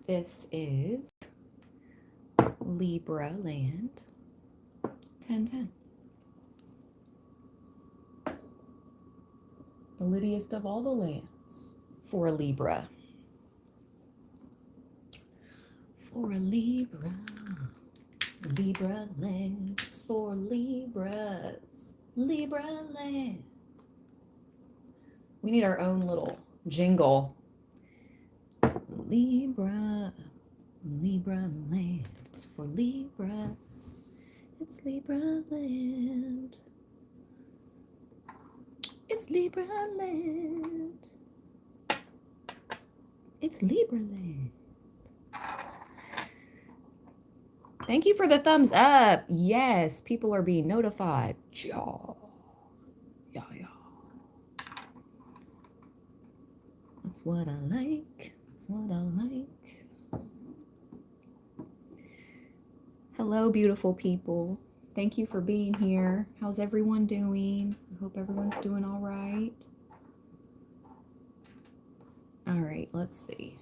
This is Libra land 1010. The littiest of all the lands for a Libra. For a Libra. Libra land. It's for Libras. Libra land. We need our own little jingle. Libra. Libra land. It's for Libras. It's Libra land. It's Libra land. It's Libra land. Thank you for the thumbs up. Yes, people are being notified. Yeah. That's what I like. That's what I like. Hello, beautiful people. Thank you for being here. How's everyone doing? I hope everyone's doing all right. All right, let's see.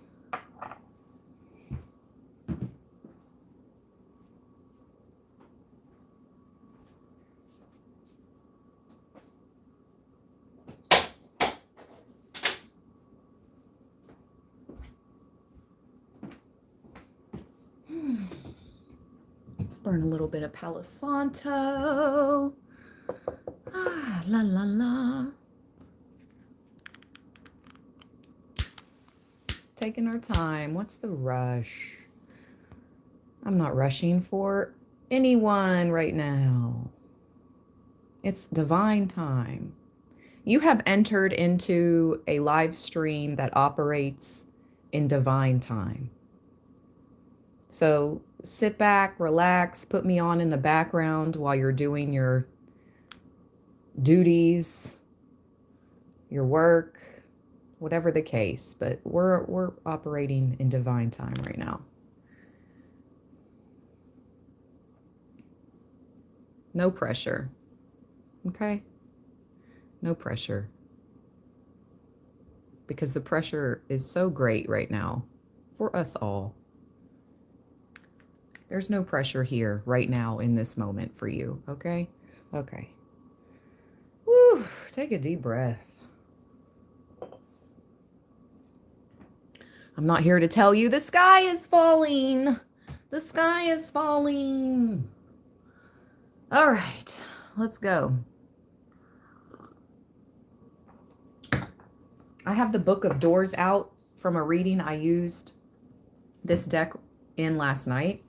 Let's burn a little bit of Palo Santo. Ah, la la la. Taking our time. What's the rush? I'm not rushing for anyone right now. It's divine time. You have entered into a live stream that operates in divine time. So sit back, relax, put me on in the background while you're doing your duties, your work, whatever the case, but we're operating in divine time right now. No pressure. Okay? No pressure. Because the pressure is so great right now for us all. There's no pressure here right now in this moment for you, okay? Okay. Woo, take a deep breath. I'm not here to tell you the sky is falling. The sky is falling. All right, let's go. I have the Book of Doors out from a reading I used this deck in last night.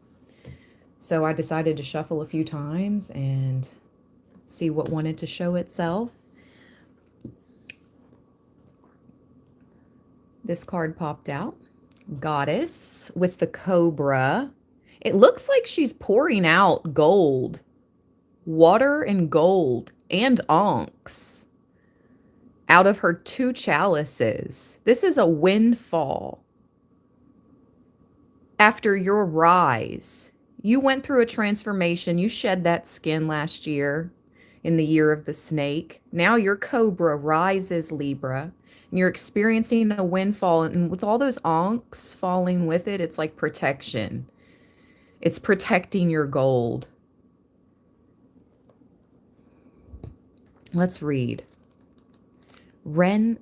So I decided to shuffle a few times and see what wanted to show itself. This card popped out. Goddess with the cobra. It looks like she's pouring out gold. Water and gold and onyx out of her two chalices. This is a windfall. After your rise, you went through a transformation. You shed that skin last year in the year of the snake. Now your cobra rises, Libra, and you're experiencing a windfall. And with all those onyx falling with it, it's like protection. It's protecting your gold. Let's read. Renanette?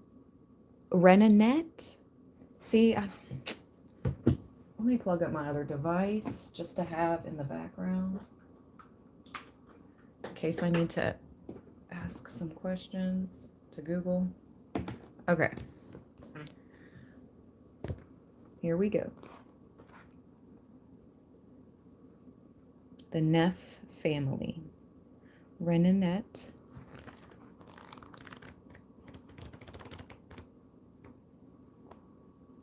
See, let me plug up my other device just to have in the background in case I need to ask some questions to Google. Okay. Here we go. The Neff family. Renanette.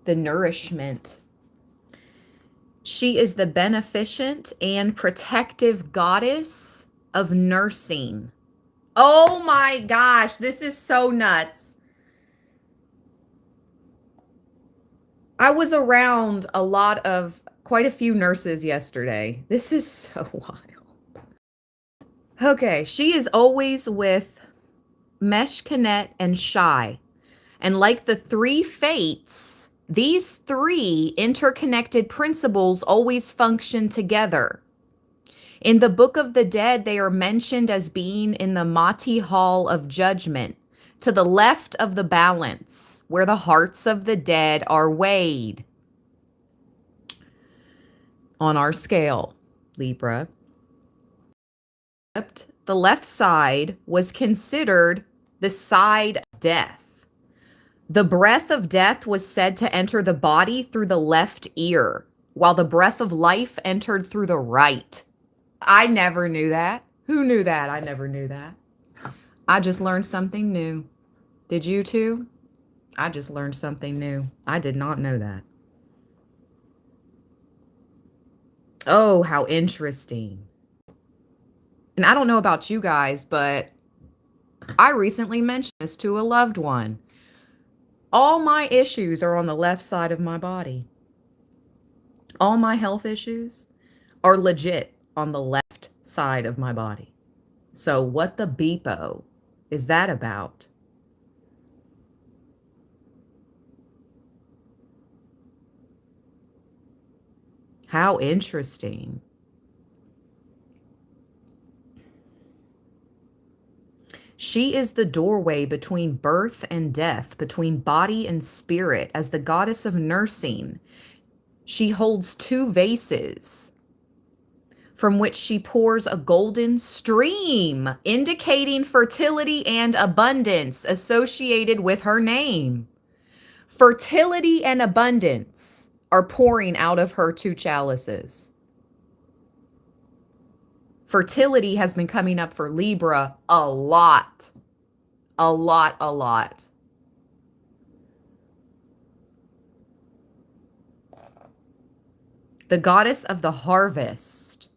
The nourishment. She is the beneficent and protective goddess of nursing. Oh my gosh, this is so nuts. I was around quite a few nurses yesterday. This is so wild. Okay, she is always with Meshkanet and Shai. And like the three fates, These three interconnected principles always function together. In the Book of the Dead, they are mentioned as being in the Mati Hall of Judgment, to the left of the balance, where the hearts of the dead are weighed. On our scale, Libra, the left side was considered the side of death. The breath of death was said to enter the body through the left ear, while the breath of life entered through the right. I never knew that. Who knew that? I never knew that. I just learned something new. Did you too? I just learned something new. I did not know that. Oh, how interesting. And I don't know about you guys, but I recently mentioned this to a loved one. All my issues are on the left side of my body. All my health issues are legit on the left side of my body. So what the beepo is that about? How interesting. She is the doorway between birth and death, between body and spirit. As the goddess of nursing, she holds two vases from which she pours a golden stream, indicating fertility and abundance associated with her name. Fertility and abundance are pouring out of her two chalices. Fertility has been coming up for Libra a lot. A lot, a lot. The goddess of the harvest.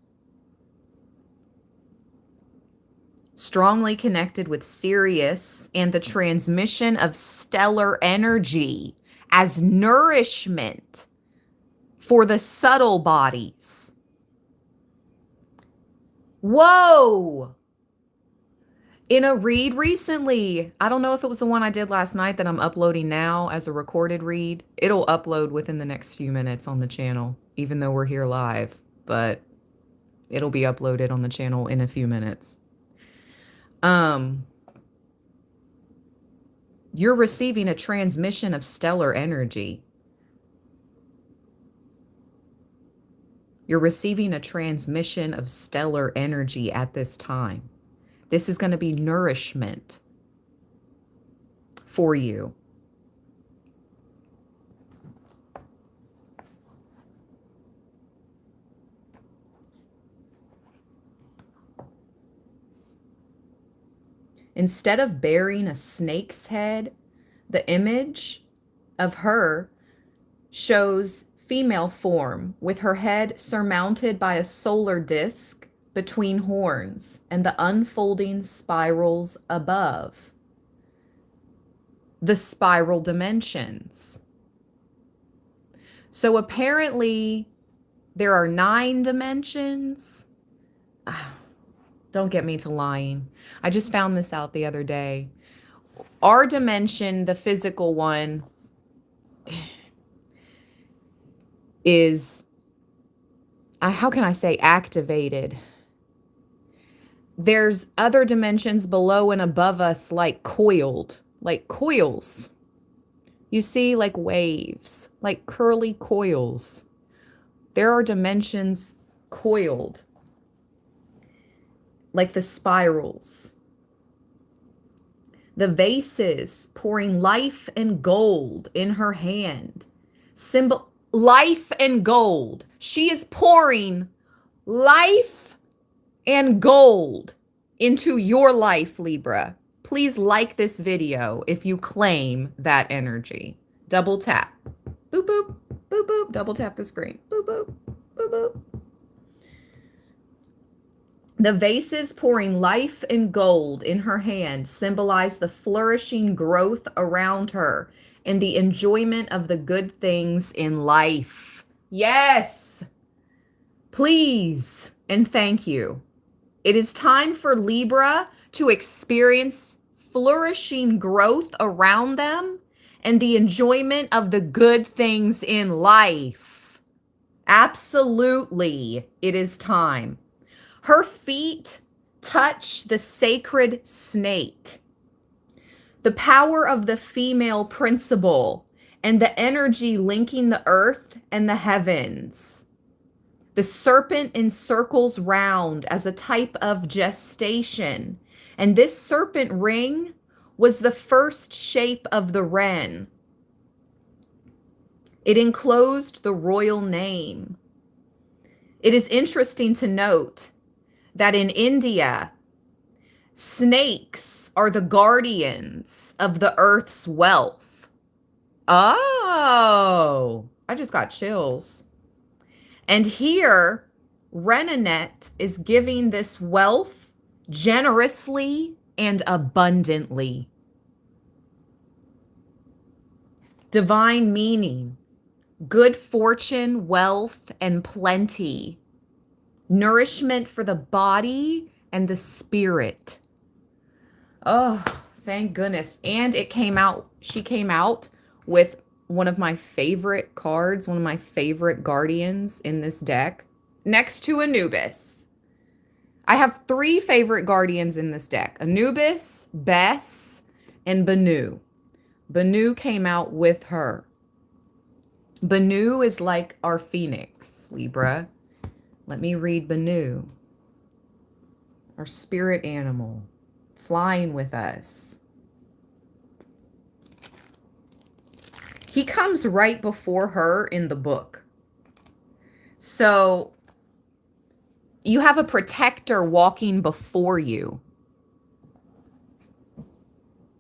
Strongly connected with Sirius and the transmission of stellar energy as nourishment for the subtle bodies. Whoa! In a read recently, I don't know if it was the one I did last night that I'm uploading now as a recorded read. It'll upload within the next few minutes on the channel, even though we're here live, but it'll be uploaded on the channel in a few minutes. You're receiving a transmission of stellar energy. You're receiving a transmission of stellar energy at this time. This is going to be nourishment for you. Instead of bearing a snake's head, the image of her shows female form with her head surmounted by a solar disk between horns and the unfolding spirals above. The spiral dimensions. So apparently there are 9 dimensions. Don't get me to lying. I just found this out the other day. Our dimension, the physical one, is, how can I say, activated. There's other dimensions below and above us, like coiled, like coils. You see, like waves, like curly coils. There are dimensions coiled, like the spirals. The vases pouring life and gold in her hand. Symbol, life and gold. She is pouring life and gold into your life, Libra. Please like this video if you claim that energy. Double tap. Boop, boop, boop, boop. Double tap the screen. Boop, boop, boop, boop. The vases pouring life and gold in her hand symbolize the flourishing growth around her and the enjoyment of the good things in life. Yes! Please and thank you. It is time for Libra to experience flourishing growth around them and the enjoyment of the good things in life. Absolutely, it is time. Her feet touch the sacred snake. The power of the female principle and the energy linking the earth and the heavens. The serpent encircles round as a type of gestation, and this serpent ring was the first shape of the wren. It enclosed the royal name. It is interesting to note that in India, snakes are the guardians of the earth's wealth. Oh, I just got chills. And here, Renanet is giving this wealth generously and abundantly. Divine meaning, good fortune, wealth, and plenty. Nourishment for the body and the spirit. Oh, thank goodness. And she came out with one of my favorite cards, one of my favorite guardians in this deck, next to Anubis. I have 3 favorite guardians in this deck: Anubis, Bess, and Bonu. Bonu came out with her. Bonu is like our phoenix, Libra. Let me read Bonu. Our spirit animal, flying with us. He comes right before her in the book. So you have a protector walking before you.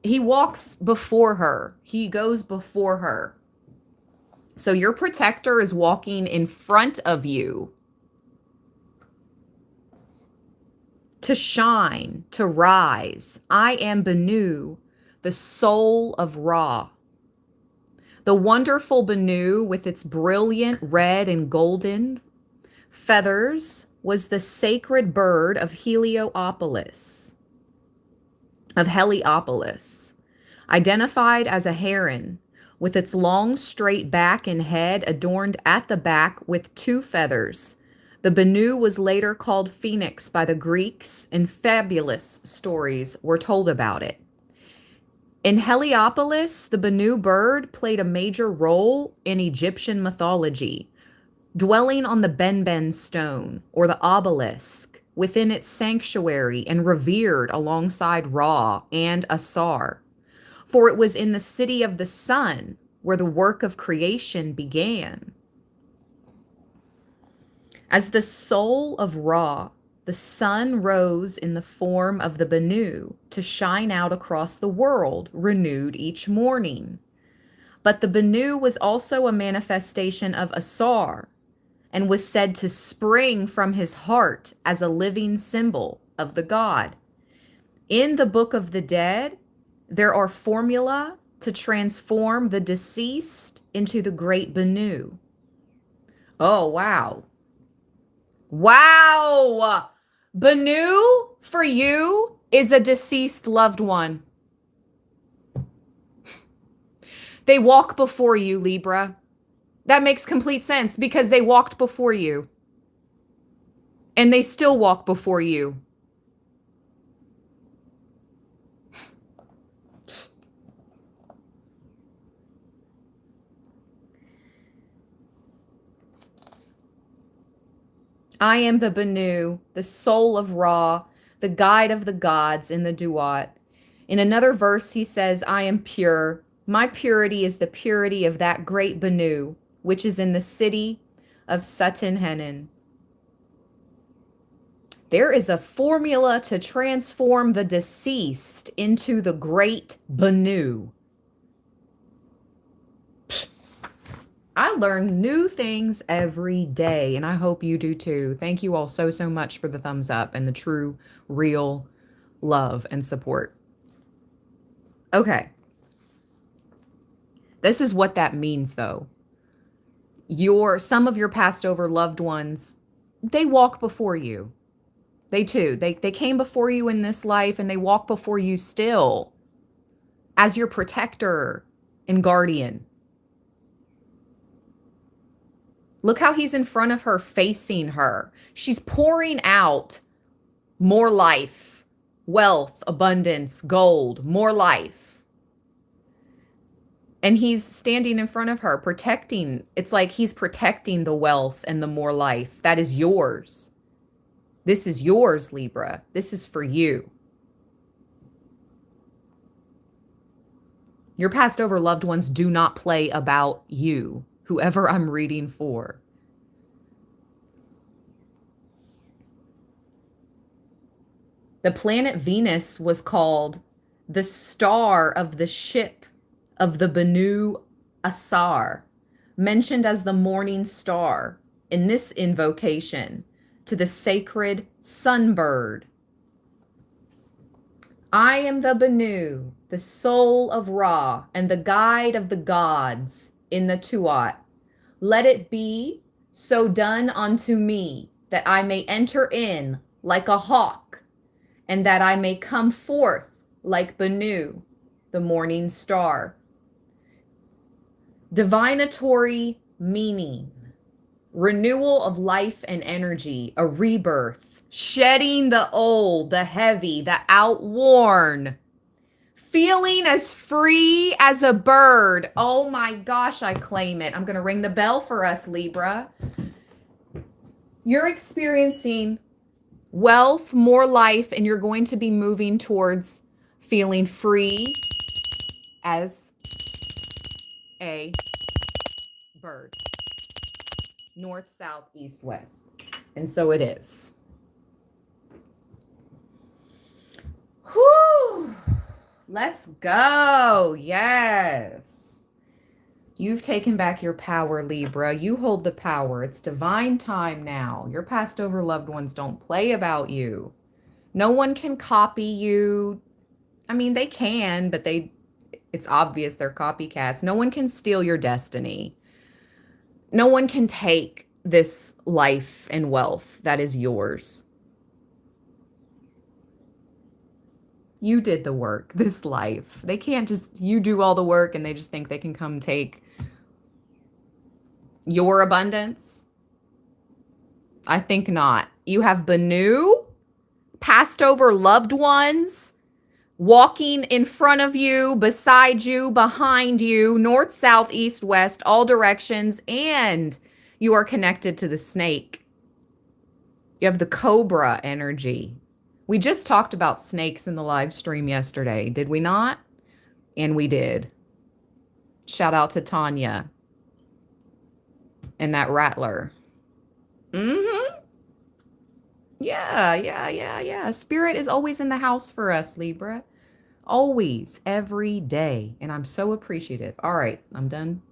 He walks before her. He goes before her. So your protector is walking in front of you to shine, to rise. I am Benu, the soul of Ra. The wonderful Benu, with its brilliant red and golden feathers, was the sacred bird of Heliopolis, identified as a heron, with its long straight back and head adorned at the back with 2 feathers. The Benu was later called Phoenix by the Greeks, and fabulous stories were told about it. In Heliopolis, the Benu bird played a major role in Egyptian mythology, dwelling on the Benben stone, or the obelisk, within its sanctuary and revered alongside Ra and Asar. For it was in the city of the sun where the work of creation began. As the soul of Ra, the sun rose in the form of the Benu to shine out across the world, renewed each morning. But the Benu was also a manifestation of Asar, and was said to spring from his heart as a living symbol of the god. In the Book of the Dead, there are formula to transform the deceased into the great Benu. Oh, wow. Wow! Benu, for you, is a deceased loved one. They walk before you, Libra. That makes complete sense because they walked before you. And they still walk before you. I am the Benu, the soul of Ra, the guide of the gods in the Duat. In another verse, he says, I am pure. My purity is the purity of that great Benu, which is in the city of Suten-Henin. There is a formula to transform the deceased into the great Benu. I learn new things every day, and I hope you do too. Thank you all so, so much for the thumbs up and the true, real love and support. Okay. This is what that means, though. Some of your passed over loved ones, they walk before you. They too. They came before you in this life, and they walk before you still as your protector, and guardian. Look how he's in front of her, facing her. She's pouring out more life, wealth, abundance, gold, more life. And he's standing in front of her, protecting. It's like he's protecting the wealth and the more life. That is yours. This is yours, Libra. This is for you. Your passed over loved ones do not play about you, whoever I'm reading for. The planet Venus was called the star of the ship of the Bonu Asar, mentioned as the morning star in this invocation to the sacred sunbird. I am the Benu, the soul of Ra, and the guide of the gods in the Tuat. Let it be so done unto me, that I may enter in like a hawk, and that I may come forth like Benu, the morning star. Divinatory meaning, renewal of life and energy, a rebirth, shedding the old, the heavy, the outworn, feeling as free as a bird. Oh my gosh, I claim it. I'm going to ring the bell for us, Libra. You're experiencing wealth, more life, and you're going to be moving towards feeling free as a bird. North, south, east, west. And so it is. Whew. Let's go. Yes. You've taken back your power, Libra. You hold the power. It's divine time now. Your passed over loved ones don't play about you. No one can copy you. I mean, they can, but it's obvious they're copycats. No one can steal your destiny. No one can take this life and wealth that is yours. You did the work, this life. They can't just, you do all the work and they just think they can come take your abundance. I think not. You have Benu, passed over loved ones, walking in front of you, beside you, behind you, north, south, east, west, all directions, and you are connected to the snake. You have the cobra energy. We just talked about snakes in the live stream yesterday, did we not? And we did. Shout out to Tanya and that rattler. Yeah. Spirit is always in the house for us, Libra. Always, every day. And I'm so appreciative. All right, I'm done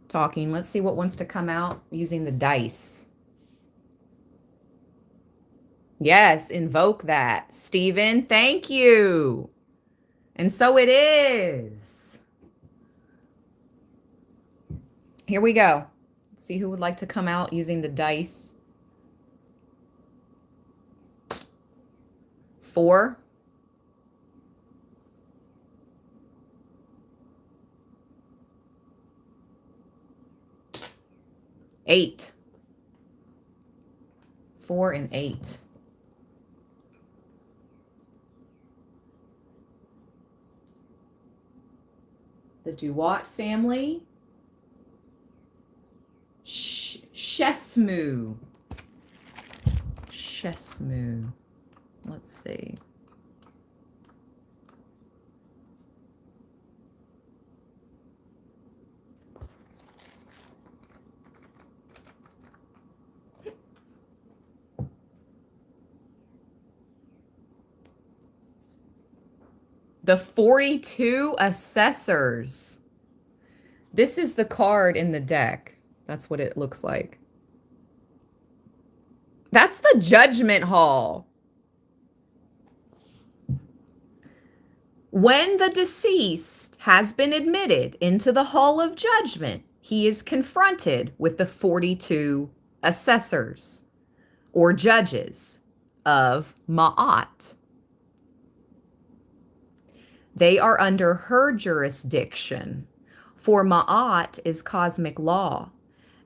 talking. Let's see what wants to come out using the dice. Yes, invoke that. Stephen, thank you. And so it is. Here we go. Let's see who would like to come out using the dice. 4. 8. 4 and 8. The Duat family. Shesmu. Let's see. The 42 assessors. This is the card in the deck. That's what it looks like. That's the judgment hall. When the deceased has been admitted into the hall of judgment, he is confronted with the 42 assessors or judges of Ma'at. They are under her jurisdiction, For Ma'at is cosmic law,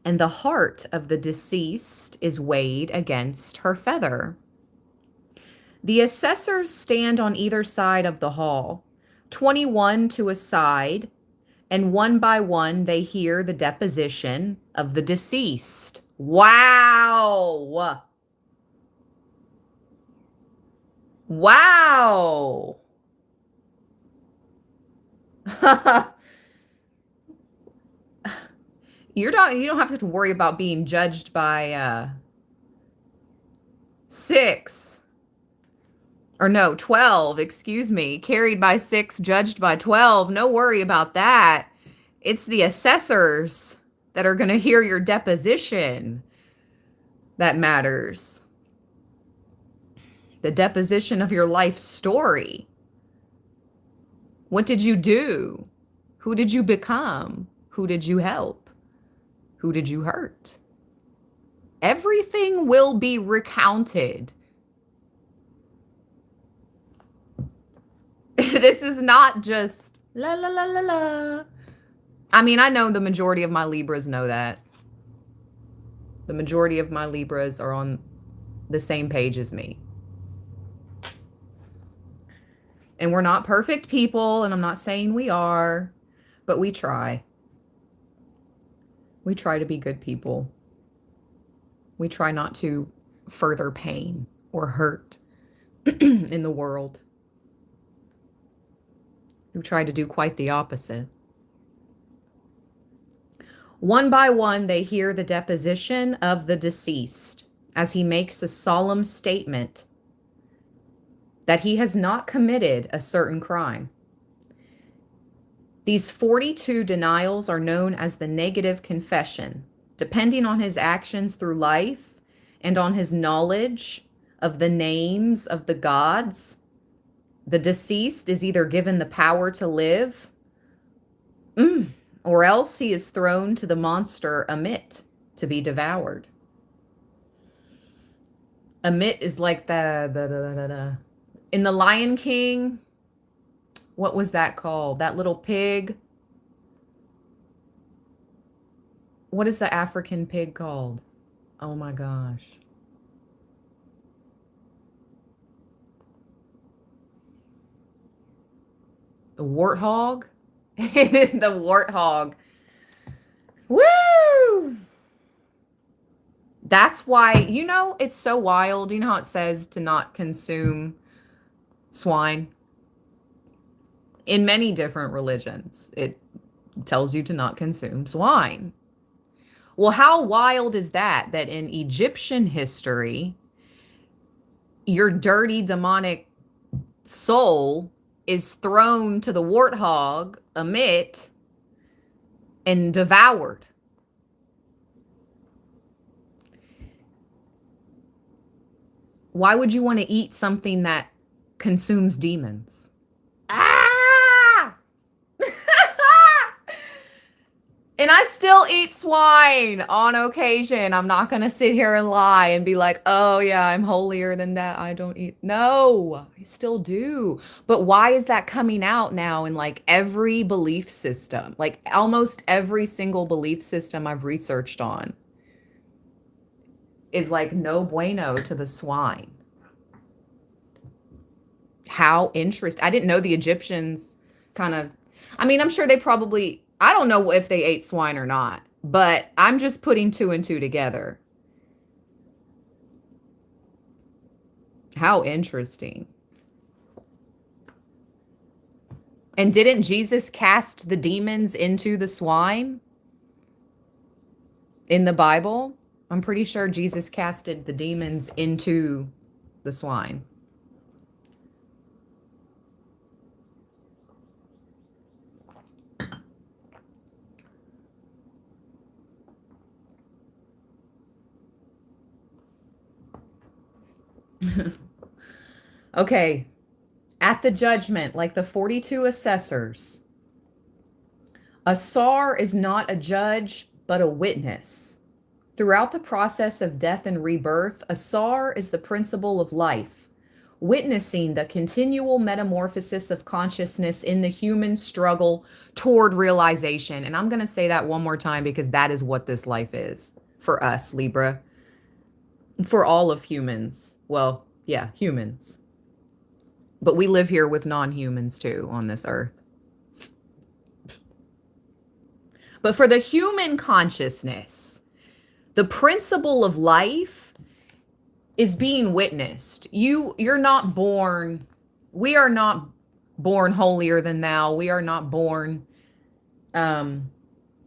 and the heart of the deceased is weighed against her feather. The assessors stand on either side of the hall, 21 to a side, and one by one they hear the deposition of the deceased. Wow! Wow! You don't have to worry about being judged by 6 or no, 12, excuse me, carried by 6, judged by 12. No worry about that. It's the assessors that are going to hear your deposition that matters. The deposition of your life story. What did you do? Who did you become? Who did you help? Who did you hurt? Everything will be recounted. This is not just la la la la la. I mean, I know the majority of my Libras know that. The majority of my Libras are on the same page as me. And we're not perfect people, and I'm not saying we are, but we try. We try to be good people. We try not to further pain or hurt in the world. We try to do quite the opposite. One by one, they hear the deposition of the deceased as he makes a solemn statement that he has not committed a certain crime. These 42 denials are known as the negative confession, depending on his actions through life and on his knowledge of the names of the gods. The deceased is either given the power to live, or else he is thrown to the monster Amit to be devoured. Amit is like the in the Lion King. What was that called? That little pig. What is the African pig called? Oh my gosh. The warthog? The warthog. Woo! That's why, it's so wild. You know how it says to not consume swine? In many different religions, it tells you to not consume swine. Well, how wild is that in Egyptian history, your dirty demonic soul is thrown to the warthog, Amit, and devoured. Why would you want to eat something that consumes demons? And I still eat swine on occasion. I'm not going to sit here and lie and be like, oh yeah, I'm holier than that. I don't eat. No, I still do. But why is that coming out now in like every belief system? Like almost every single belief system I've researched on is like no bueno to the swine. How interesting. I didn't know the Egyptians I'm sure they probably, I don't know if they ate swine or not, but I'm just putting 2 and 2 together. How interesting. And didn't Jesus cast the demons into the swine in the Bible? I'm pretty sure Jesus casted the demons into the swine. Okay. At the judgment, like the 42 assessors, a Sar is not a judge, but a witness. Throughout the process of death and rebirth, a Sar is the principle of life, witnessing the continual metamorphosis of consciousness in the human struggle toward realization. And I'm going to say that one more time because that is what this life is for us, Libra, for all of humans. Well, yeah, humans. But we live here with non-humans too on this earth. But for the human consciousness, the principle of life is being witnessed. You're not born, we are not born holier than thou. We are not born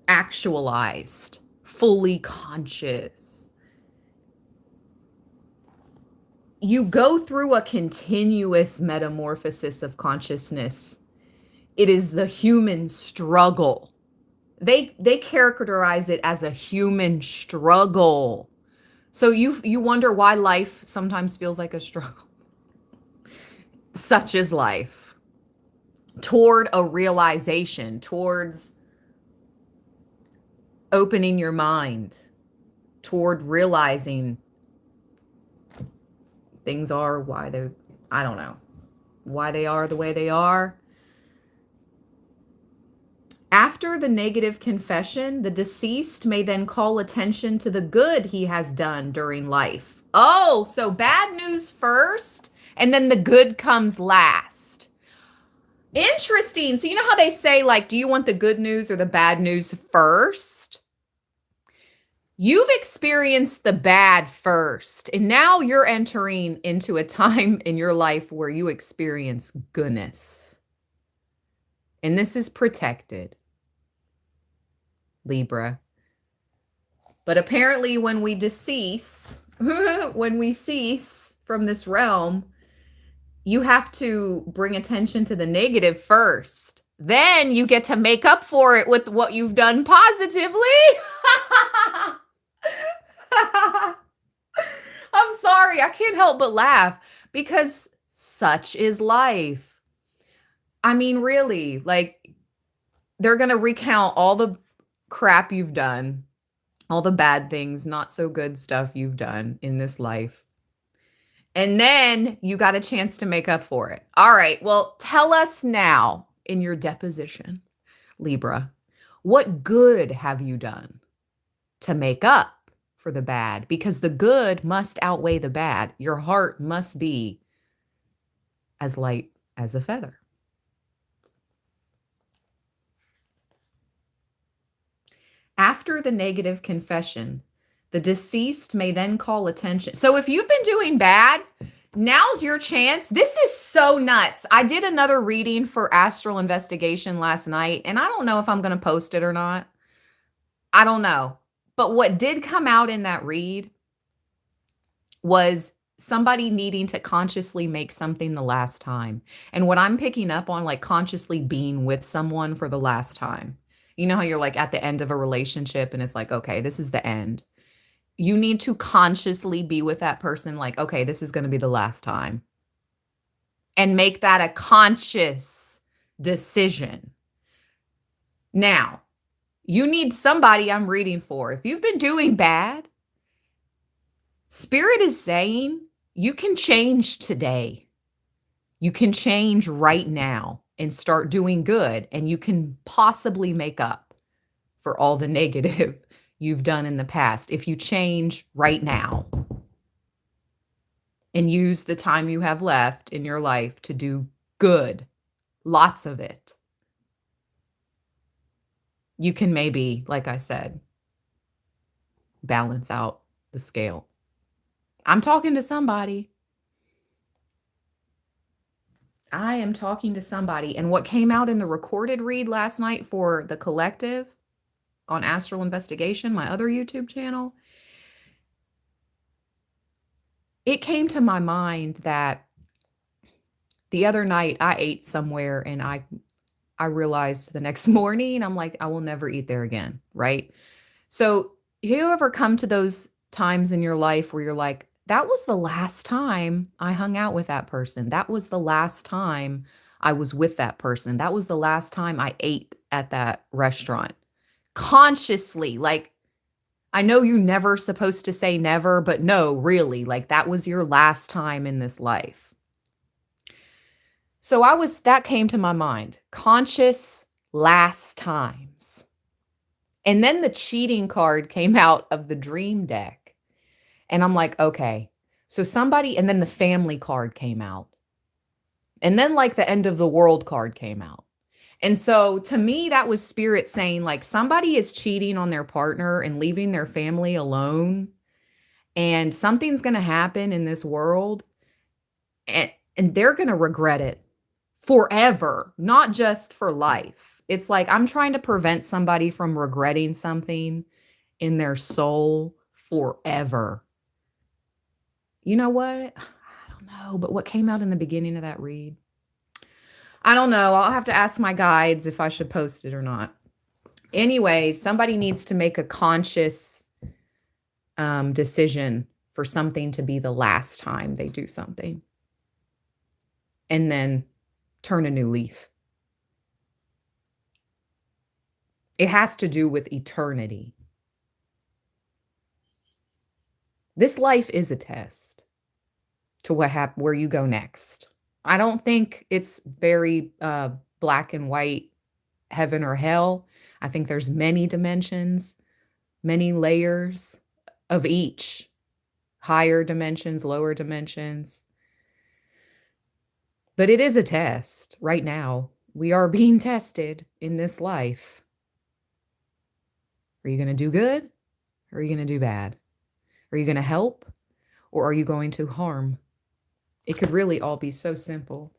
actualized, fully conscious. You go through a continuous metamorphosis of consciousness. It is the human struggle. They characterize it as a human struggle. So you wonder why life sometimes feels like a struggle. Such is life. Toward a realization, towards opening your mind, toward realizing things are why they, I don't know, why they are the way they are. After the negative confession, the deceased may then call attention to the good he has done during life. Oh, so bad news first, and then the good comes last. Interesting. So you know how they say, like, do you want the good news or the bad news first? You've experienced the bad first, and now you're entering into a time in your life where you experience goodness. And this is protected, Libra. But apparently when we decease, when we cease from this realm, you have to bring attention to the negative first. Then you get to make up for it with what you've done positively. I'm sorry, I can't help but laugh because such is life. I mean, really, like, they're going to recount all the crap you've done, all the bad things, not so good stuff you've done in this life. And then you got a chance to make up for it. All right, well, tell us now in your deposition, Libra, what good have you done to make up for the bad? Because the good must outweigh the bad. Your heart must be as light as a feather. After the negative confession, the deceased may then call attention. So if you've been doing bad, now's your chance. This is so nuts. I did another reading for Astral Investigation last night, and I don't know if I'm going to post it or not. I don't know. But what did come out in that read was somebody needing to consciously make something the last time. And what I'm picking up on, like, consciously being with someone for the last time. You know how you're like at the end of a relationship and it's like, okay, this is the end. You need to consciously be with that person like, okay, this is going to be the last time. And make that a conscious decision. Now, you need somebody I'm reading for. If you've been doing bad, Spirit is saying you can change today. You can change right now and start doing good, and you can possibly make up for all the negative you've done in the past if you change right now and use the time you have left in your life to do good, lots of it. You can maybe, like I said, balance out the scale. I'm talking to somebody. I am talking to somebody. And what came out in the recorded read last night for the collective on Astral Investigation, my other YouTube channel, it came to my mind that the other night I ate somewhere and I realized the next morning, I'm like, I will never eat there again, right? So you ever come to those times in your life where you're like, that was the last time I hung out with that person. That was the last time I was with that person. That was the last time I ate at that restaurant. Consciously, like, I know you're never supposed to say never, but no, really, like, that was your last time in this life. So that came to my mind. Conscious last times. And then the cheating card came out of the dream deck. And I'm like, okay. So somebody, and then the family card came out. And then like the end of the world card came out. And so to me, that was spirit saying like somebody is cheating on their partner and leaving their family alone. And something's going to happen in this world. And they're going to regret it forever, not just for life. It's like I'm trying to prevent somebody from regretting something in their soul forever. You know what? I don't know, but what came out in the beginning of that read? I don't know. I'll have to ask my guides if I should post it or not. Anyway, somebody needs to make a conscious decision for something to be the last time they do something. And then turn a new leaf. It has to do with eternity. This life is a test to where you go next. I don't think it's very black and white, heaven or hell. I think there's many dimensions, many layers of each, higher dimensions, lower dimensions. But it is a test right now. We are being tested in this life. Are you going to do good or are you going to do bad? Are you going to help or are you going to harm? It could really all be so simple.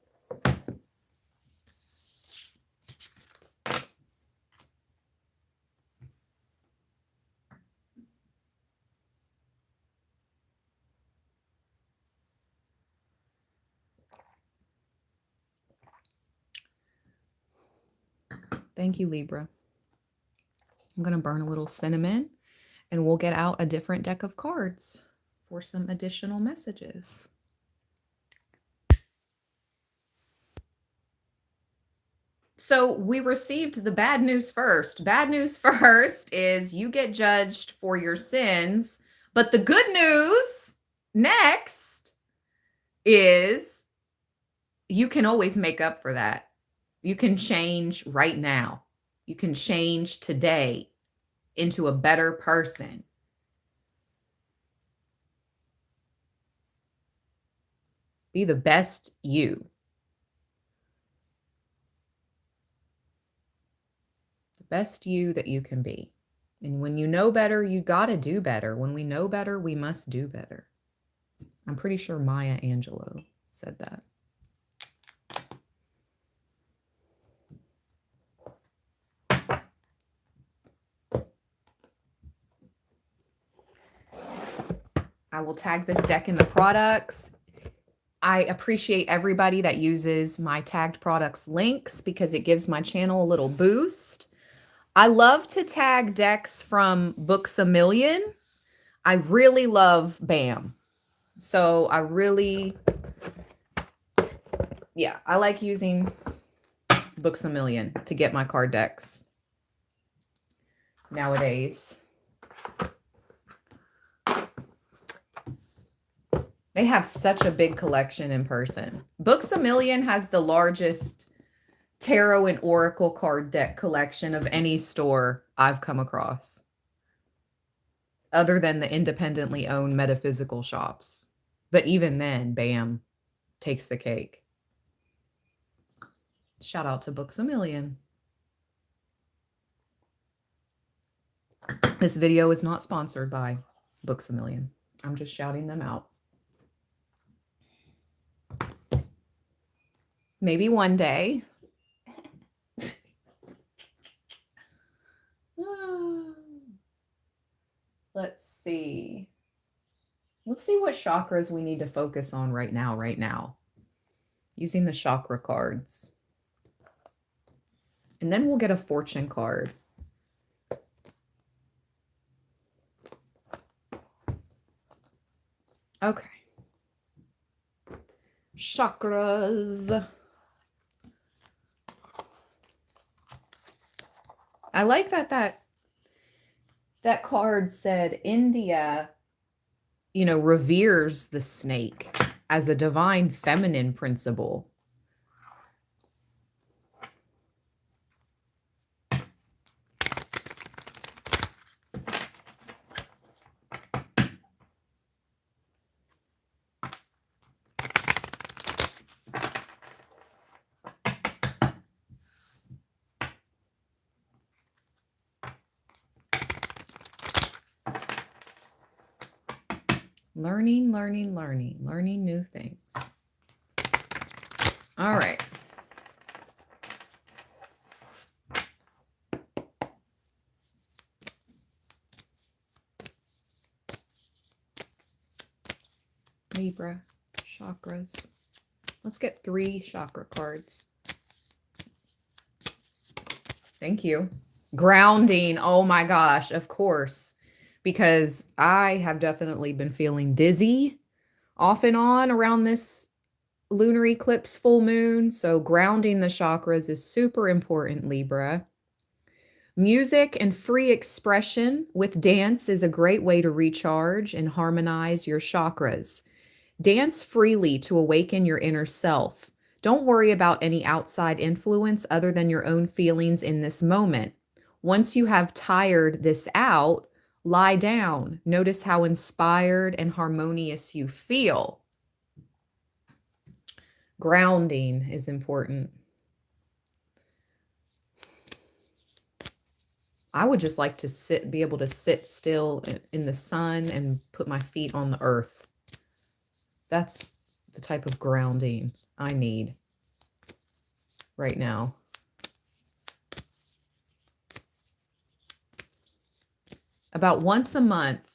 Thank you, Libra. I'm going to burn a little cinnamon and we'll get out a different deck of cards for some additional messages. So we received the bad news first. Bad news first is you get judged for your sins. But the good news next is you can always make up for that. You can change right now. You can change today into a better person. Be the best you. The best you that you can be. And when you know better, you got to do better. When we know better, we must do better. I'm pretty sure Maya Angelou said that. I will tag this deck in the products. I appreciate everybody that uses my tagged products links because it gives my channel a little boost. I love to tag decks from Books A Million. I really love BAM. So I like using Books A Million to get my card decks nowadays. They have such a big collection in person. Books A Million has the largest tarot and oracle card deck collection of any store I've come across, other than the independently owned metaphysical shops. But even then, BAM takes the cake. Shout out to Books A Million. This video is not sponsored by Books A Million. I'm just shouting them out. Maybe one day. Let's see. Let's see what chakras we need to focus on right now. Using the chakra cards. And then we'll get a fortune card. Okay. Chakras. I like that card said India, reveres the snake as a divine feminine principle. Learning new things. All right. Libra, chakras. Let's get 3 chakra cards. Thank you. Grounding. Oh my gosh, of course. Because I have definitely been feeling dizzy off and on around this lunar eclipse full moon. So grounding the chakras is super important, Libra. Music and free expression with dance is a great way to recharge and harmonize your chakras. Dance freely to awaken your inner self. Don't worry about any outside influence other than your own feelings in this moment. Once you have tired this out, lie down. Notice how inspired and harmonious you feel. Grounding is important. I would just like to be able to sit still in the sun and put my feet on the earth. That's the type of grounding I need right now. About once a month,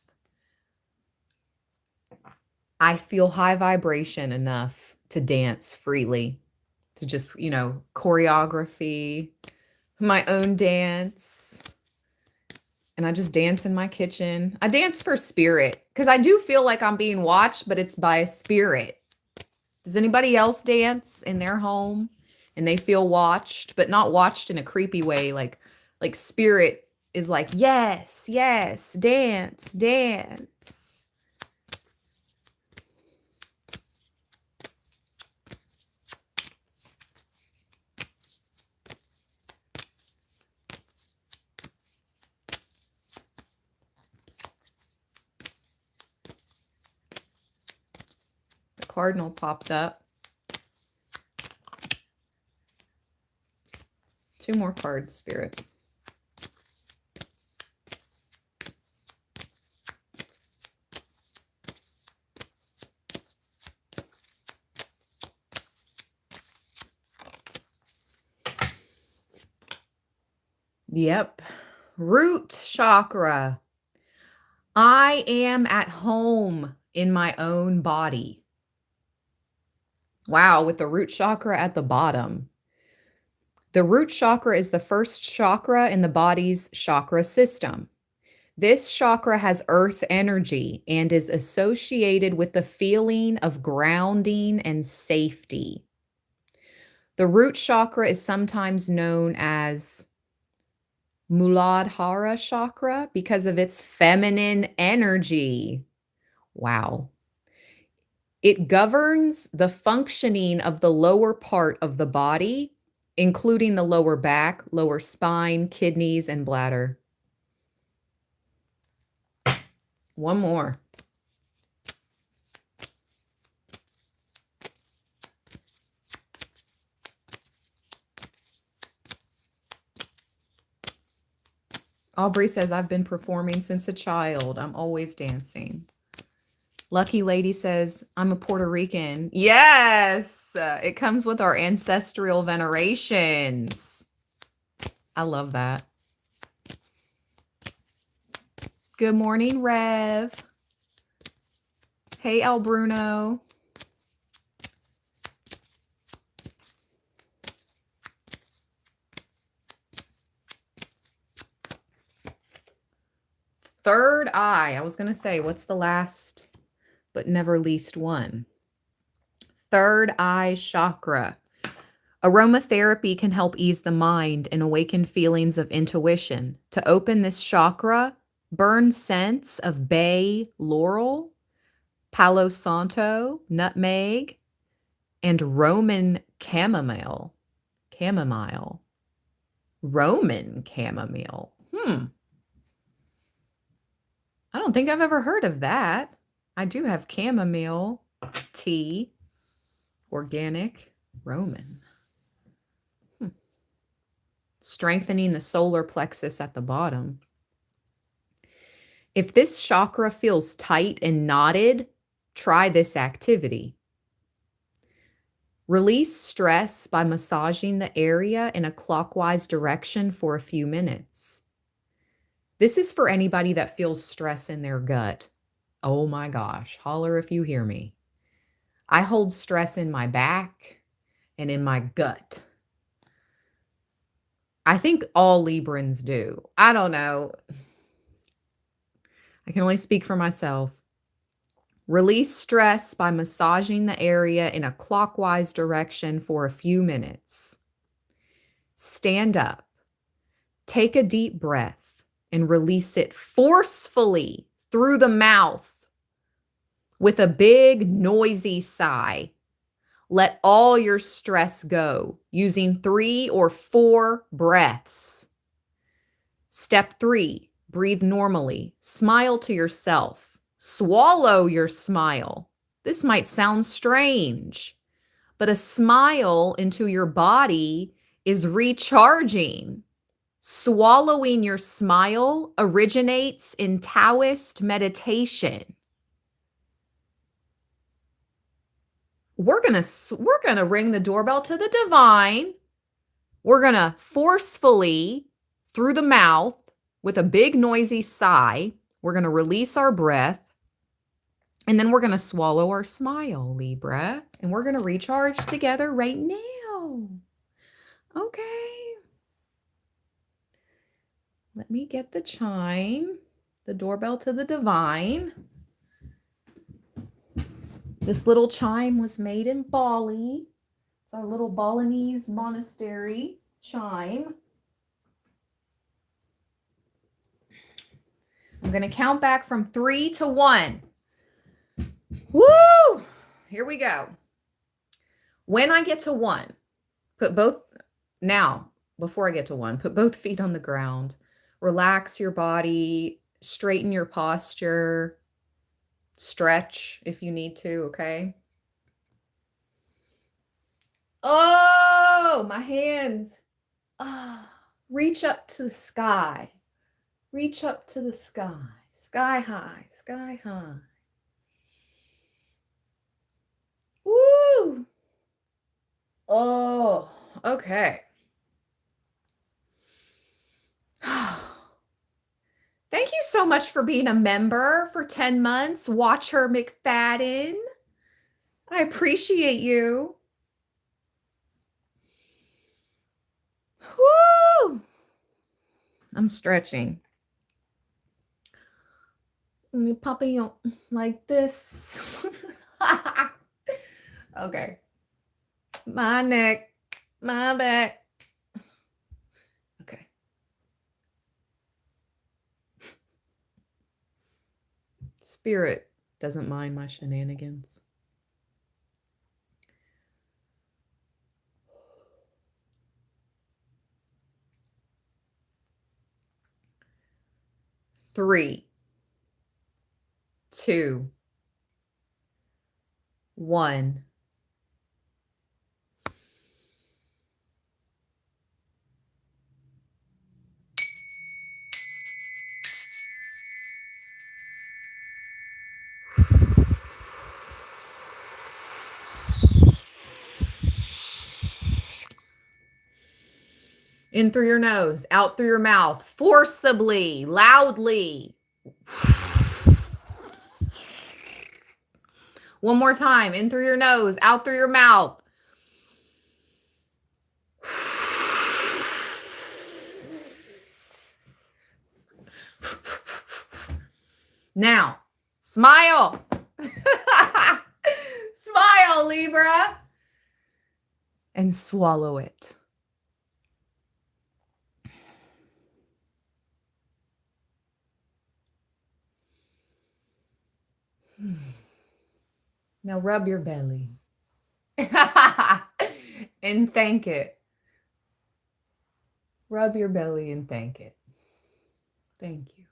I feel high vibration enough to dance freely, to just, choreography, my own dance. And I just dance in my kitchen. I dance for spirit because I do feel like I'm being watched, but it's by a spirit. Does anybody else dance in their home and they feel watched, but not watched in a creepy way? Like spirit is like, yes, yes, dance, dance. The cardinal popped up. 2 more cards, Spirit. Yep. Root chakra. I am at home in my own body. Wow, with the root chakra at the bottom. The root chakra is the first chakra in the body's chakra system. This chakra has earth energy and is associated with the feeling of grounding and safety. The root chakra is sometimes known as Muladhara chakra because of its feminine energy. Wow. It governs the functioning of the lower part of the body, including the lower back, lower spine, kidneys, and bladder. One more. Aubrey says, I've been performing since a child. I'm always dancing. Lucky Lady says, I'm a Puerto Rican. Yes, it comes with our ancestral venerations. I love that. Good morning, Rev. Hey, El Bruno. Third eye. I was going to say, what's the last but never least one? Third eye chakra. Aromatherapy can help ease the mind and awaken feelings of intuition. To open this chakra, burn scents of bay laurel, palo santo, nutmeg, and Roman chamomile. Roman chamomile. I don't think I've ever heard of that. I do have chamomile tea, organic, Roman. Strengthening the solar plexus at the bottom. If this chakra feels tight and knotted, try this activity. Release stress by massaging the area in a clockwise direction for a few minutes. This is for anybody that feels stress in their gut. Oh my gosh, holler if you hear me. I hold stress in my back and in my gut. I think all Librans do. I don't know. I can only speak for myself. Release stress by massaging the area in a clockwise direction for a few minutes. Stand up. Take a deep breath and release it forcefully through the mouth with a big, noisy sigh. Let all your stress go using 3 or 4 breaths. Step 3, breathe normally. Smile to yourself. Swallow your smile. This might sound strange, but a smile into your body is recharging. Swallowing your smile originates in Taoist meditation. We're gonna ring the doorbell to the divine. We're gonna forcefully, through the mouth, with a big noisy sigh, we're gonna release our breath, and then we're gonna swallow our smile, Libra, and we're gonna recharge together right now. Okay. Let me get the chime, the doorbell to the divine. This little chime was made in Bali. It's our little Balinese monastery chime. I'm going to count back from 3 to 1. Woo! Here we go. When I get to 1, before I get to 1, put both feet on the ground. Relax your body, straighten your posture, stretch if you need to, okay? Oh, my hands. Reach up to the sky. Reach up to the sky. Sky high, sky high. Woo! Oh, okay. Thank you so much for being a member for 10 months. Watch her McFadden. I appreciate you. Woo! I'm stretching. Me papillon like this. Okay. My neck, my back. Okay. Spirit doesn't mind my shenanigans. Three, 2, 1. In through your nose, out through your mouth, forcibly, loudly. One more time, in through your nose, out through your mouth. Now, smile. Smile, Libra. And swallow it. Now rub your belly. And thank it. Rub your belly and thank it. Thank you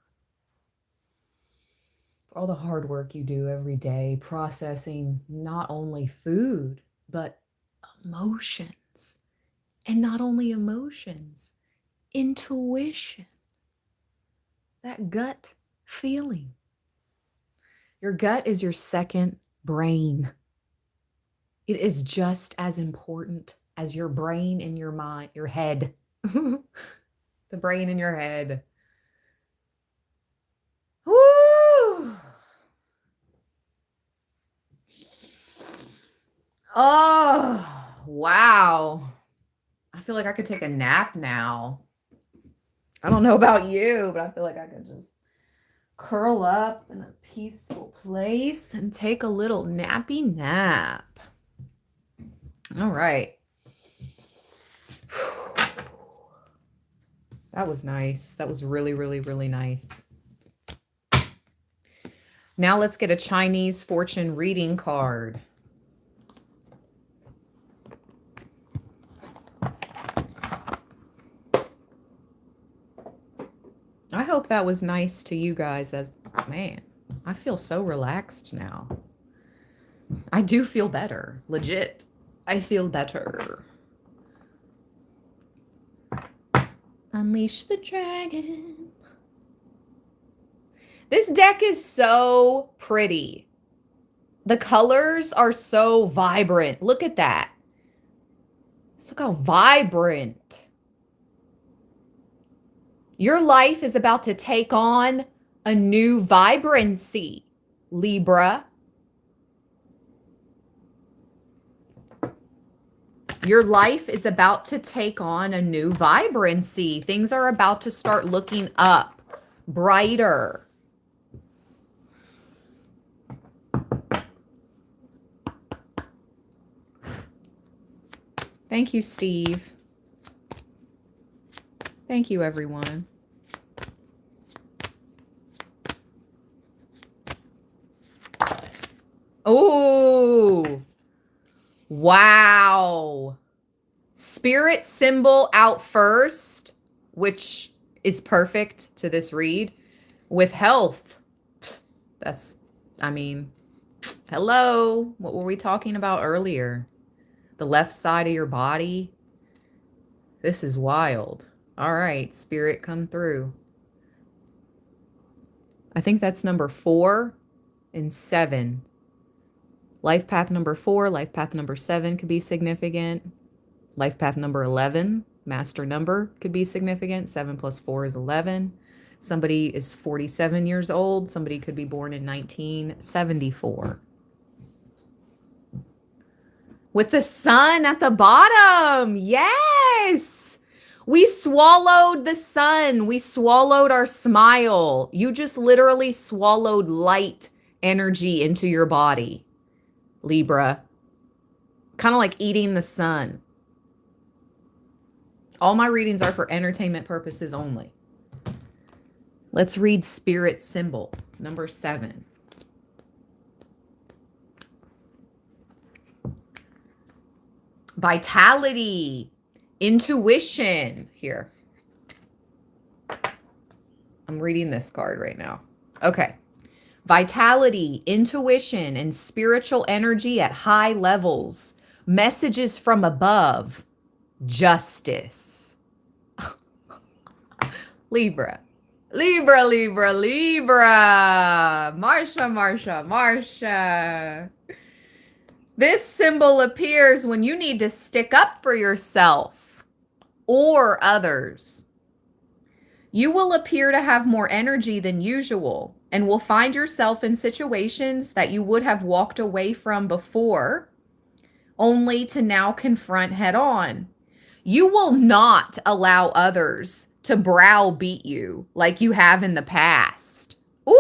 for all the hard work you do every day, processing not only food, but emotions. And not only emotions, intuition. That gut feeling. Your gut is your second brain. It is just as important as your brain in your mind, your head. The brain in your head. Woo! Oh, wow. I feel like I could take a nap now. I don't know about you, but I feel like I could just curl up in a peaceful place and take a little nappy nap. All right. That was nice. That was really, really, really nice. Now let's get a Chinese fortune reading card. I hope that was nice to you guys. Man, I feel so relaxed now. I do feel better. Legit. I feel better. Unleash the dragon. This deck is so pretty. The colors are so vibrant. Look at that. Look how vibrant. Your life is about to take on a new vibrancy, Libra. Your life is about to take on a new vibrancy. Things are about to start looking up, brighter. Thank you, Steve. Thank you, everyone. Oh, wow. Spirit symbol out first, which is perfect to this read, with health. That's, I mean, hello. What were we talking about earlier? The left side of your body. This is wild. All right, Spirit, come through. I think that's number 4 and 7. Life path number 4, life path number 7 could be significant. Life path number 11, master number, could be significant. 7 plus 4 is 11. Somebody is 47 years old. Somebody could be born in 1974. With the sun at the bottom. Yes. We swallowed the sun. We swallowed our smile. You just literally swallowed light energy into your body, Libra. Kind of like eating the sun. All my readings are for entertainment purposes only. Let's read Spirit symbol, number 7. Vitality, intuition. Here. I'm reading this card right now. Okay. Vitality, intuition, and spiritual energy at high levels. Messages from above. Justice. Libra. Libra, Libra, Libra. Marsha. This symbol appears when you need to stick up for yourself or others. You will appear to have more energy than usual and will find yourself in situations that you would have walked away from before, only to now confront head on. You will not allow others to browbeat you like you have in the past. Ooh!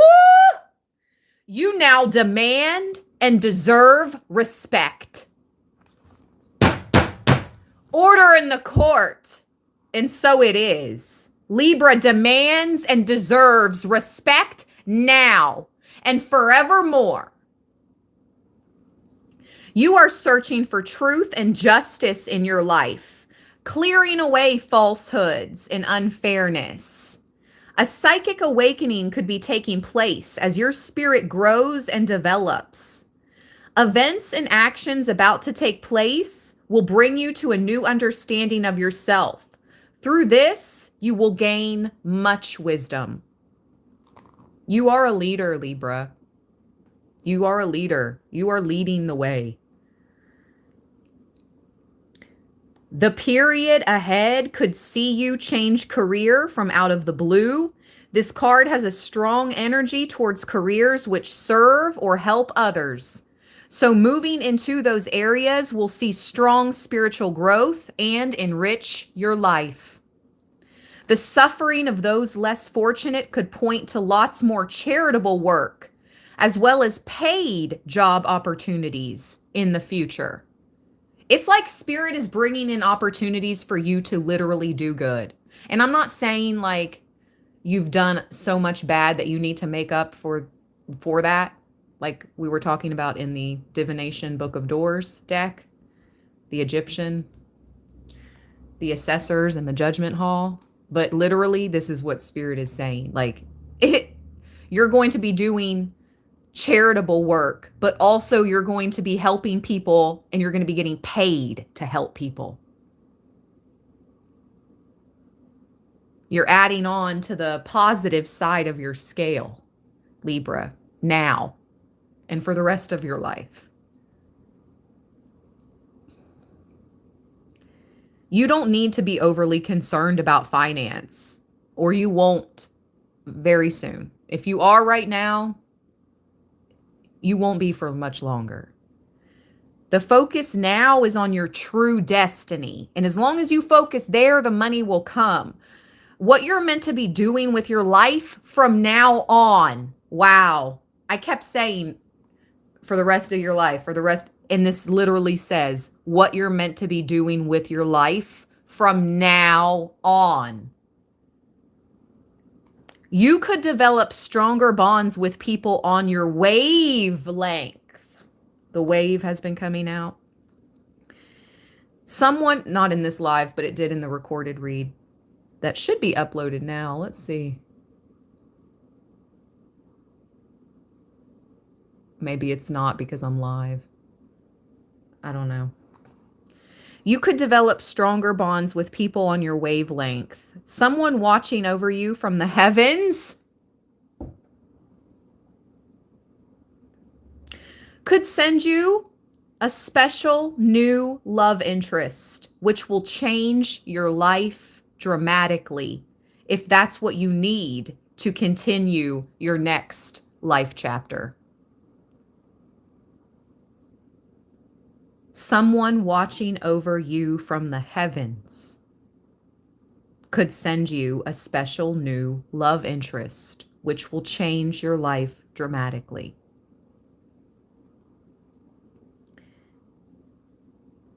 You now demand and deserve respect. Order in the court. And so it is. Libra demands and deserves respect now and forevermore. You are searching for truth and justice in your life, clearing away falsehoods and unfairness. A psychic awakening could be taking place as your spirit grows and develops. Events and actions about to take place will bring you to a new understanding of yourself. Through this, you will gain much wisdom. You are a leader, Libra. You are a leader. You are leading the way. The period ahead could see you change career from out of the blue. This card has a strong energy towards careers which serve or help others. So moving into those areas will see strong spiritual growth and enrich your life. The suffering of those less fortunate could point to lots more charitable work, as well as paid job opportunities in the future. It's like Spirit is bringing in opportunities for you to literally do good. And I'm not saying like you've done so much bad that you need to make up for that, like we were talking about in the Divination Book of Doors deck, the Egyptian, the assessors, and the Judgment Hall. But literally, this is what Spirit is saying. Like, you're going to be doing charitable work, but also you're going to be helping people and you're going to be getting paid to help people. You're adding on to the positive side of your scale, Libra, now and for the rest of your life. You don't need to be overly concerned about finance, or you won't very soon. If you are right now, you won't be for much longer. The focus now is on your true destiny. And as long as you focus there, the money will come. What you're meant to be doing with your life from now on. Wow. I kept saying for the rest of your life, and this literally says what you're meant to be doing with your life from now on. You could develop stronger bonds with people on your wavelength. The wave has been coming out. Someone, not in this live, but it did in the recorded read, that should be uploaded now. Let's see. Maybe it's not because I'm live. I don't know. You could develop stronger bonds with people on your wavelength. Someone watching over you from the heavens could send you a special new love interest, which will change your life dramatically if that's what you need to continue your next life chapter. Someone watching over you from the heavens could send you a special new love interest, which will change your life dramatically.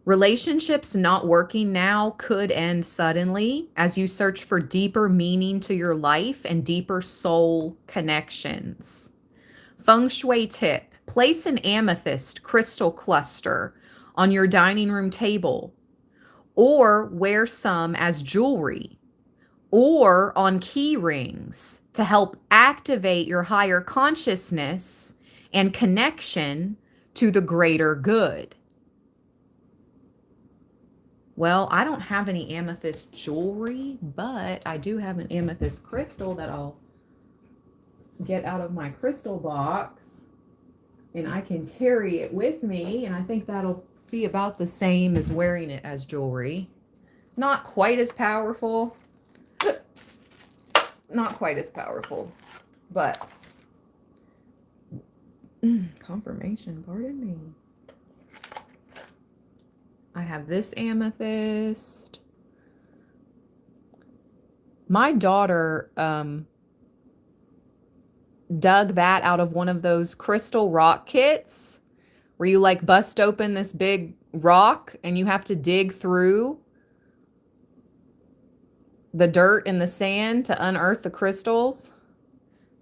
Relationships not working now could end suddenly as you search for deeper meaning to your life and deeper soul connections. Feng Shui tip: place an amethyst crystal cluster on your dining room table, or wear some as jewelry, or on key rings to help activate your higher consciousness and connection to the greater good. Well, I don't have any amethyst jewelry, but I do have an amethyst crystal that I'll get out of my crystal box, and I can carry it with me, and I think that'll be about the same as wearing it as jewelry. Not quite as powerful. Not quite as powerful, but confirmation, pardon me. I have this amethyst. My daughter dug that out of one of those crystal rock kits where you like bust open this big rock and you have to dig through the dirt and the sand to unearth the crystals.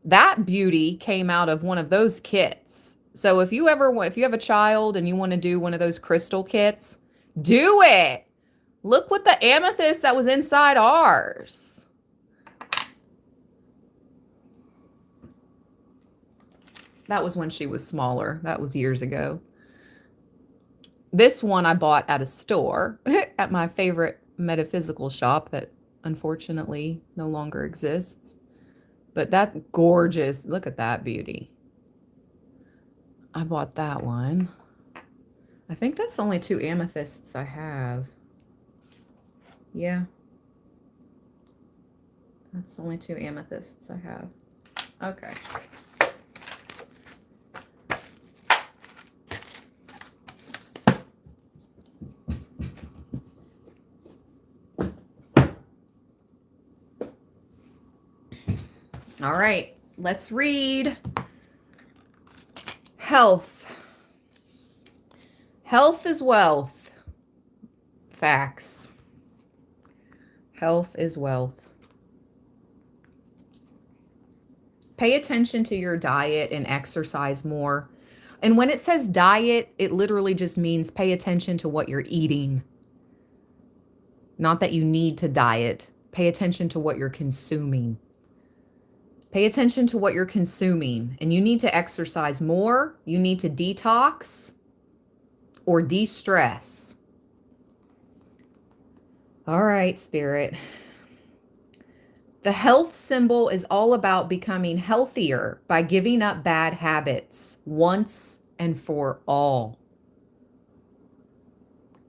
That beauty came out of one of those kits. So if you have a child and you want to do one of those crystal kits, do it. Look what the amethyst that was inside ours. That was when she was smaller. That was years ago. This one I bought at a store at my favorite metaphysical shop that unfortunately no longer exists. But that gorgeous, look at that beauty. I bought that one. I think that's the only 2 amethysts I have. Yeah. That's the only 2 amethysts I have. Okay. All right, let's read. Health. Health is wealth. Facts. Health is wealth. Pay attention to your diet and exercise more. And when it says diet, it literally just means pay attention to what you're eating. Not that you need to diet. Pay attention to what you're consuming. Pay attention to what you're consuming. And you need to exercise more. You need to detox or de-stress. All right, Spirit. The health symbol is all about becoming healthier by giving up bad habits once and for all.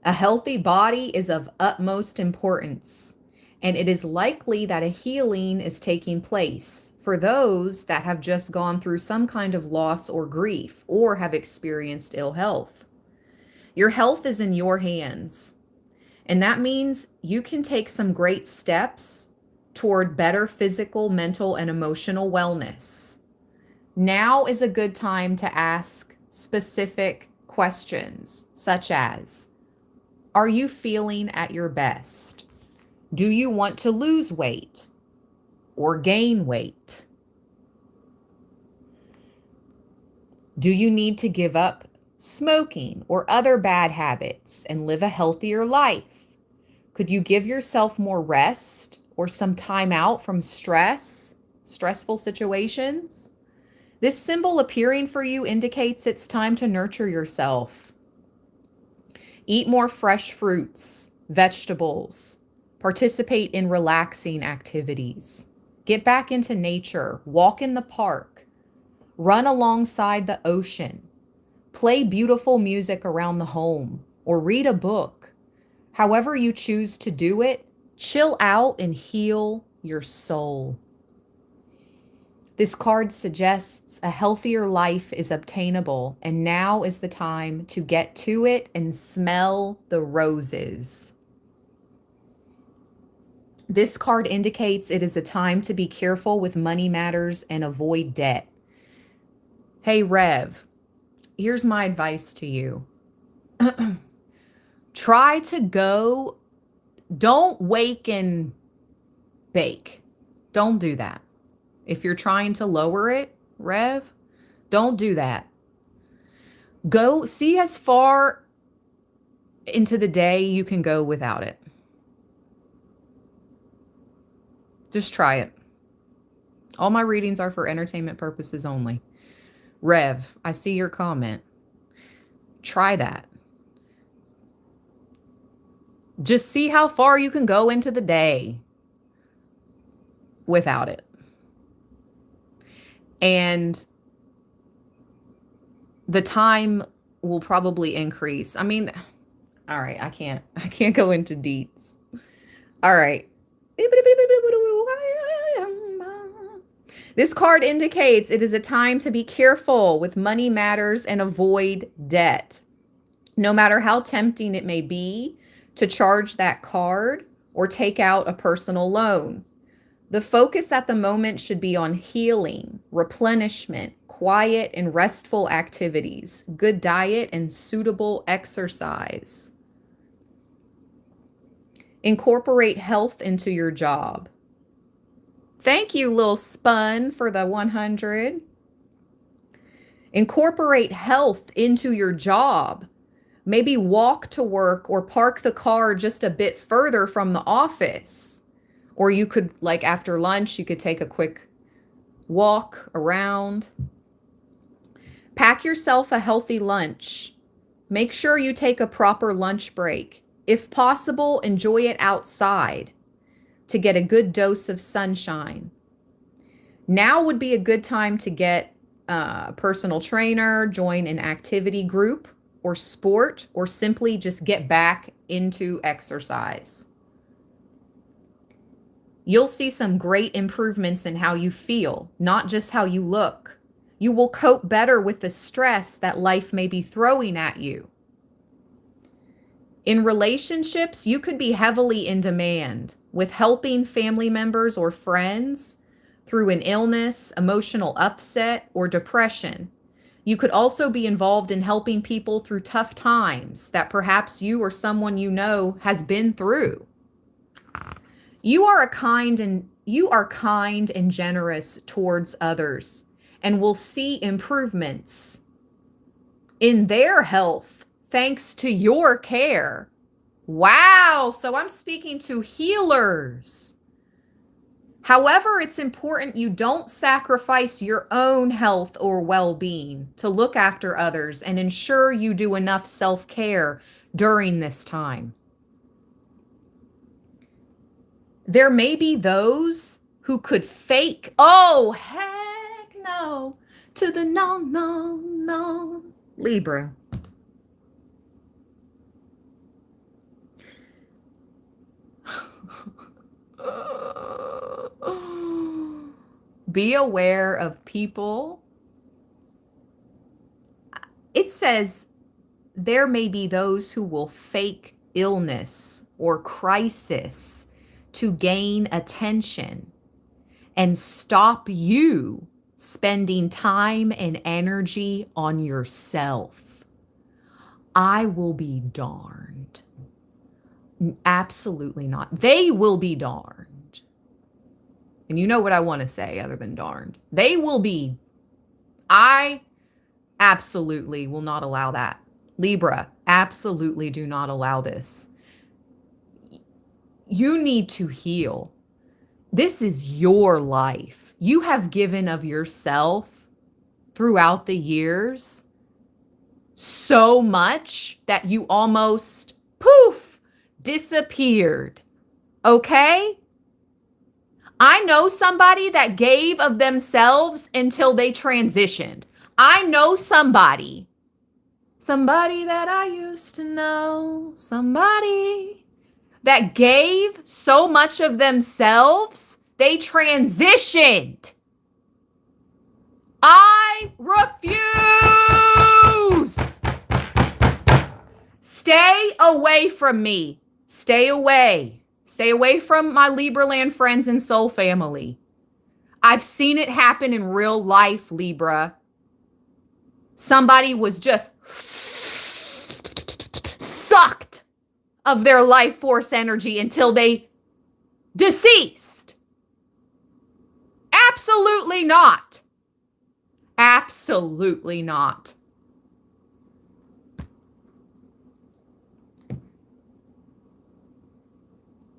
A healthy body is of utmost importance, and it is likely that a healing is taking place for those that have just gone through some kind of loss or grief or have experienced ill health. Your health is in your hands, and that means you can take some great steps toward better physical, mental, and emotional wellness. Now is a good time to ask specific questions, such as, are you feeling at your best? Do you want to lose weight or gain weight? Do you need to give up smoking or other bad habits and live a healthier life? Could you give yourself more rest or some time out from stressful situations? This symbol appearing for you indicates it's time to nurture yourself. Eat more fresh fruits, vegetables. Participate in relaxing activities. Get back into nature. Walk in the park. Run alongside the ocean. Play beautiful music around the home or read a book. However you choose to do it, chill out and heal your soul. This card suggests a healthier life is obtainable, and now is the time to get to it and smell the roses. This card indicates it is a time to be careful with money matters and avoid debt. Hey, Rev, here's my advice to you. Try to go, don't wake and bake. Don't do that. If you're trying to lower it, Rev, don't do that. Go see as far into the day you can go without it. Just try it. All my readings are for entertainment purposes only. Rev, I see your comment. Try that. Just see how far you can go into the day without it. And the time will probably increase. I mean, all right, I can't go into deets. All right. This card indicates it is a time to be careful with money matters and avoid debt. No matter how tempting it may be to charge that card or take out a personal loan. The focus at the moment should be on healing, replenishment, quiet and restful activities, good diet, and suitable exercise. Incorporate health into your job. Thank you, Lil Spun, for the 100. Incorporate health into your job. Maybe walk to work or park the car just a bit further from the office. Or you could, like after lunch, you could take a quick walk around. Pack yourself a healthy lunch. Make sure you take a proper lunch break. If possible, enjoy it outside to get a good dose of sunshine. Now would be a good time to get a personal trainer, join an activity group or sport, or simply just get back into exercise. You'll see some great improvements in how you feel, not just how you look. You will cope better with the stress that life may be throwing at you. In relationships, you could be heavily in demand with helping family members or friends through an illness, emotional upset, or depression. You could also be involved in helping people through tough times that perhaps you or someone you know has been through. You are kind and generous towards others and will see improvements in their health thanks to your care. Wow, so I'm speaking to healers. However, it's important you don't sacrifice your own health or well-being to look after others and ensure you do enough self-care during this time. There may be those who could fake, oh, heck no, to the no, no, no. Libra. Be aware of people. It says there may be those who will fake illness or crisis to gain attention and stop you spending time and energy on yourself. I will be darned. Absolutely not. They will be darned. And you know what I want to say other than darned. They will be. I absolutely will not allow that. Libra, absolutely do not allow this. You need to heal. This is your life. You have given of yourself throughout the years so much that you almost poof, disappeared. Okay? I know somebody that gave of themselves until they transitioned. I know somebody that I used to know, somebody that gave so much of themselves, they transitioned. I refuse. Stay away from me. Stay away. Stay away from my Libraland friends and soul family. I've seen it happen in real life, Libra. Somebody was just sucked of their life force energy until they deceased. Absolutely not. Absolutely not.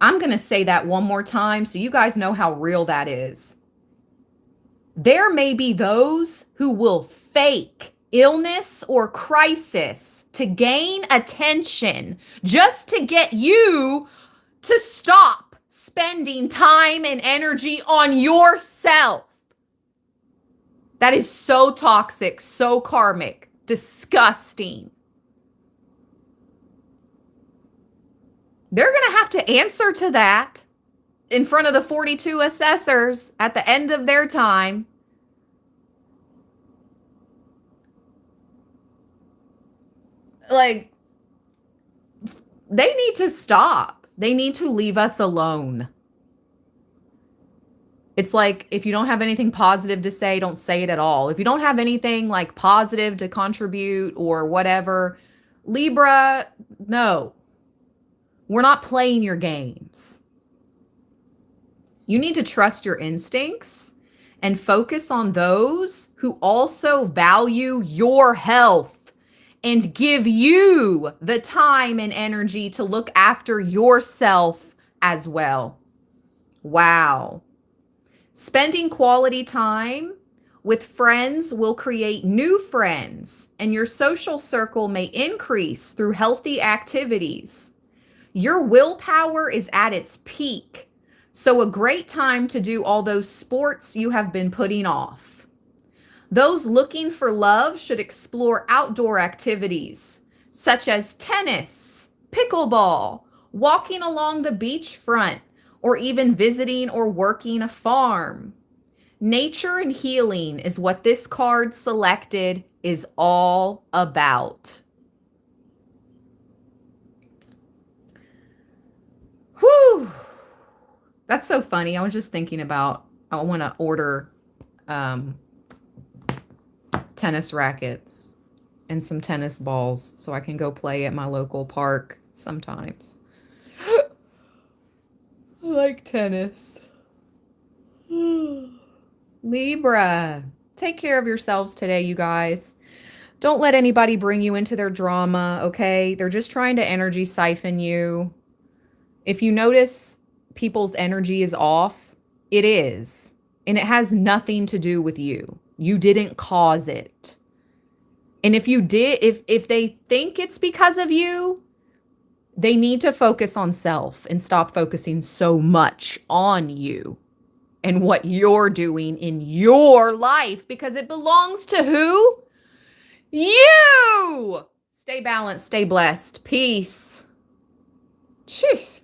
I'm going to say that one more time so you guys know how real that is. There may be those who will fake illness or crisis to gain attention just to get you to stop spending time and energy on yourself. That is so toxic, so karmic, disgusting. They're going to have to answer to that in front of the 42 assessors at the end of their time. Like, they need to stop. They need to leave us alone. It's like, if you don't have anything positive to say, don't say it at all. If you don't have anything like positive to contribute or whatever, Libra, no. We're not playing your games. You need to trust your instincts and focus on those who also value your health and give you the time and energy to look after yourself as well. Wow. Spending quality time with friends will create new friends, and your social circle may increase through healthy activities. Your willpower is at its peak, So a great time to do all those sports you have been putting off. Those looking for love should explore outdoor activities such as tennis, pickleball, walking along the beachfront, or even visiting or working a farm. Nature and healing is what this card selected is all about. Whew. That's so funny. I was just thinking about, I want to order tennis rackets and some tennis balls so I can go play at my local park sometimes. I like tennis. Libra, take care of yourselves today, you guys. Don't let anybody bring you into their drama, okay? They're just trying to energy siphon you. If you notice people's energy is off, it is. And it has nothing to do with you. You didn't cause it. And if you did, if they think it's because of you, they need to focus on self and stop focusing so much on you and what you're doing in your life, because it belongs to who? You! Stay balanced, stay blessed. Peace. Sheesh.